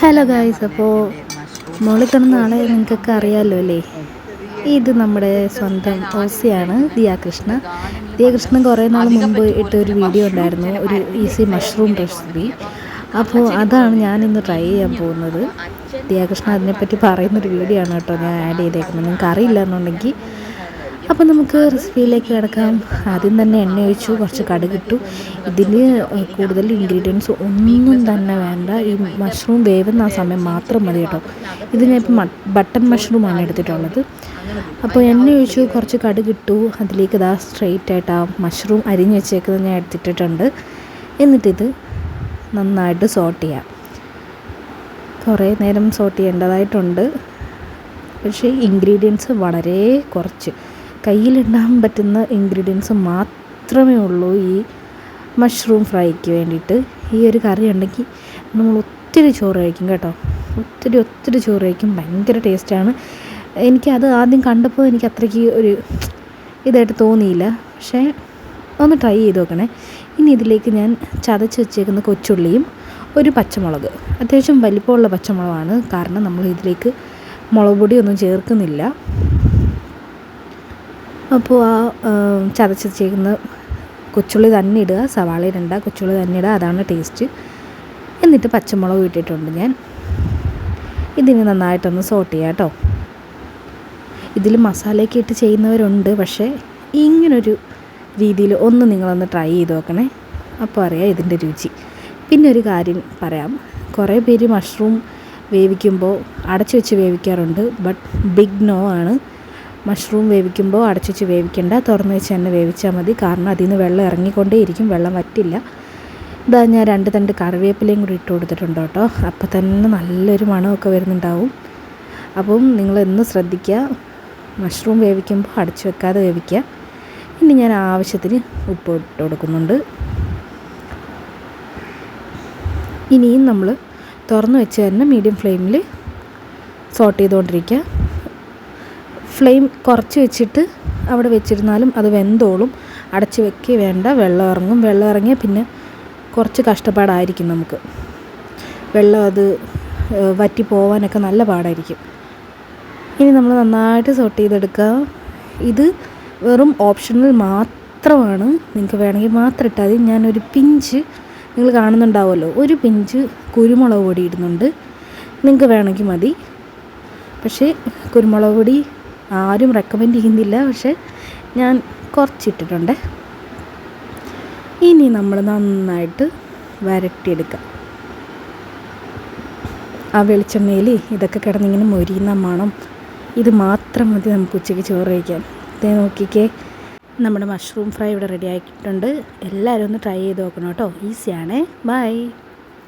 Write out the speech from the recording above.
Hello guys, അപ്പോൾ മോളിൽ കാണുന്ന ആളെ നിങ്ങൾക്കൊക്കെ അറിയാമല്ലോ അല്ലേ? ഇത് നമ്മുടെ സ്വന്തം ഓസിയാണ്, ദിയാകൃഷ്ണൻ കുറേ നാൾ മുമ്പ് ഇട്ടൊരു വീഡിയോ ഉണ്ടായിരുന്നു, ഒരു ഈസി മഷ്റൂം റെസിപ്പി. അപ്പോൾ അതാണ് ഞാനിന്ന് ട്രൈ ചെയ്യാൻ പോകുന്നത്. ദിയാകൃഷ്ണൻ അതിനെപ്പറ്റി പറയുന്നൊരു വീഡിയോ ആണ് കേട്ടോ ഞാൻ ആഡ് ചെയ്തേക്കുന്നത്. നിങ്ങൾക്ക് അറിയില്ല എന്നുണ്ടെങ്കിൽ അപ്പോൾ നമുക്ക് റെസിപ്പിയിലേക്ക് കിടക്കാം. ആദ്യം തന്നെ എണ്ണ ഒഴിച്ചു, കുറച്ച് കടുകിട്ടു. ഇതിന് കൂടുതൽ ഇൻഗ്രീഡിയൻസ് ഒന്നും തന്നെ വേണ്ട. ഈ മഷ്റൂം വേവുന്ന ആ സമയം മാത്രം മതി കേട്ടോ. ഇത് ഞാൻ ഇപ്പം ബട്ടൺ മഷ്റൂമാണ് എടുത്തിട്ടുള്ളത്. അപ്പോൾ എണ്ണ ഒഴിച്ചു, കുറച്ച് കടുകിട്ടു. അതിലേക്ക് ഇതാ സ്ട്രെയിറ്റ് ആയിട്ട് ആ മഷ്റൂം അരിഞ്ഞ് വെച്ചേക്കുന്നത് ഞാൻ എടുത്തിട്ടുണ്ട്. എന്നിട്ടിത് നന്നായിട്ട് സോട്ട് ചെയ്യാം. കുറേ നേരം സോട്ട് ചെയ്യേണ്ടതായിട്ടുണ്ട്. പക്ഷേ ഇൻഗ്രീഡിയൻസ് വളരെ കുറച്ച്, കയ്യിലിടാൻ പറ്റുന്ന ഇൻഗ്രീഡിയൻസ് മാത്രമേ ഉള്ളൂ ഈ മഷ്റൂം ഫ്രൈക്ക് വേണ്ടിയിട്ട്. ഈ ഒരു കറി ഉണ്ടെങ്കിൽ നമ്മൾ ഒത്തിരി ചോറ് കഴിക്കും കേട്ടോ, ഒത്തിരി ചോറ് കഴിക്കും. ഭയങ്കര ടേസ്റ്റാണ്. എനിക്കത് ആദ്യം കണ്ടപ്പോൾ എനിക്ക് അത്രയ്ക്ക് ഒരു ഇതായിട്ട് തോന്നിയില്ല. പക്ഷേ ഒന്ന് ട്രൈ ചെയ്ത് നോക്കണേ. ഇനി ഇതിലേക്ക് ഞാൻ ചതച്ച് വെച്ചേക്കുന്ന കൊച്ചുള്ളിയും ഒരു പച്ചമുളക്, അത്യാവശ്യം വലിപ്പമുള്ള പച്ചമുളകാണ്, കാരണം നമ്മൾ ഇതിലേക്ക് മുളക് പൊടിയൊന്നും ചേർക്കുന്നില്ല. അപ്പോൾ ആ ചതച്ച് വെച്ചേക്കുന്ന കൊച്ചുള്ളി തന്നെ ഇടുക, സവാള ഇടണ്ട, കൊച്ചുള്ളി തന്നെ ഇടുക, അതാണ് ടേസ്റ്റ്. എന്നിട്ട് പച്ചമുളക് ഇട്ടിട്ടുണ്ട് ഞാൻ. ഇതിന് നന്നായിട്ടൊന്ന് സോട്ട് ചെയ്യാം കേട്ടോ. ഇതിൽ മസാലയൊക്കെ ഇട്ട് ചെയ്യുന്നവരുണ്ട്, പക്ഷേ ഇങ്ങനൊരു രീതിയിൽ ഒന്ന് നിങ്ങളൊന്ന് ട്രൈ ചെയ്ത് നോക്കണേ, അപ്പോൾ അറിയാം ഇതിൻ്റെ രുചി. പിന്നെ ഒരു കാര്യം പറയാം, കുറേ പേര് മഷ്റൂം വേവിക്കുമ്പോൾ അടച്ചു വെച്ച് വേവിക്കാറുണ്ട്. ബട്ട് ബിഗ് നോ ആണ്. മഷ്റൂം വേവിക്കുമ്പോൾ അടച്ചു വെച്ച് വേവിക്കേണ്ട, തുറന്ന് വെച്ച് തന്നെ വേവിച്ചാൽ മതി. കാരണം അതിൽ നിന്ന് വെള്ളം ഇറങ്ങിക്കൊണ്ടേയിരിക്കും, വെള്ളം വറ്റില്ല. ഇതാ ഞാൻ 2 തണ്ട് കറിവേപ്പിലയും കൂടി ഇട്ട് കൊടുത്തിട്ടുണ്ട് കേട്ടോ. അപ്പം തന്നെ നല്ലൊരു മണമൊക്കെ വരുന്നുണ്ടാവും. അപ്പം നിങ്ങളെന്ന് ശ്രദ്ധിക്കുക, മഷ്റൂം വേവിക്കുമ്പോൾ അടച്ചു വെക്കാതെ വേവിക്കുക. ഇനി ഞാൻ ആവശ്യത്തിന് ഉപ്പ് ഇട്ട് കൊടുക്കുന്നുണ്ട്. ഇനിയും നമ്മൾ തുറന്ന് വെച്ച് തന്നെ മീഡിയം ഫ്ലെയിമിൽ സോട്ട് ചെയ്തുകൊണ്ടിരിക്കുക. ഫ്ലെയിം കുറച്ച് വെച്ചിട്ട് അവിടെ വെച്ചിരുന്നാലും അത് വെന്തോളും. അടച്ച് വെക്കുക വേണ്ട, വെള്ളം ഇറങ്ങിയാൽ പിന്നെ കുറച്ച് കഷ്ടപ്പാടായിരിക്കും നമുക്ക്. വെള്ളം അത് വറ്റി പോവാനൊക്കെ നല്ല പാടായിരിക്കും. ഇനി നമ്മൾ നന്നായിട്ട് സോട്ട് ചെയ്തെടുക്കുക. ഇത് വെറും ഓപ്ഷണൽ മാത്രമാണ്, നിങ്ങൾക്ക് വേണമെങ്കിൽ മാത്രം ഇട്ടാൽ മതി. ഞാനൊരു പിഞ്ച്, നിങ്ങൾ കാണുന്നുണ്ടാവുമല്ലോ, ഒരു പിഞ്ച് കുരുമുളക് പൊടി ഇടുന്നുണ്ട്. നിങ്ങൾക്ക് വേണമെങ്കിൽ മതി, പക്ഷേ കുരുമുളക് പൊടി ആരും റെക്കമെൻഡ് ചെയ്യുന്നില്ല, പക്ഷേ ഞാൻ കുറച്ചിട്ടിട്ടുണ്ട്. ഇനി നമ്മൾ നന്നായിട്ട് വരട്ടിയെടുക്കാം. ആ വെളിച്ചെണ്ണയിൽ ഇതൊക്കെ കിടന്നിങ്ങനെ മൊരിയുന്ന മണം, ഇത് മാത്രം മതി നമുക്ക് ഉച്ചയ്ക്ക് ചോറ് കഴിക്കാൻ. ഇതേ നോക്കിക്കേ, നമ്മുടെ മഷ്റൂം ഫ്രൈ ഇവിടെ റെഡി ആക്കിയിട്ടുണ്ട്. എല്ലാവരും ഒന്ന് ട്രൈ ചെയ്ത് നോക്കണം കേട്ടോ, ഈസിയാണേ. ബൈ.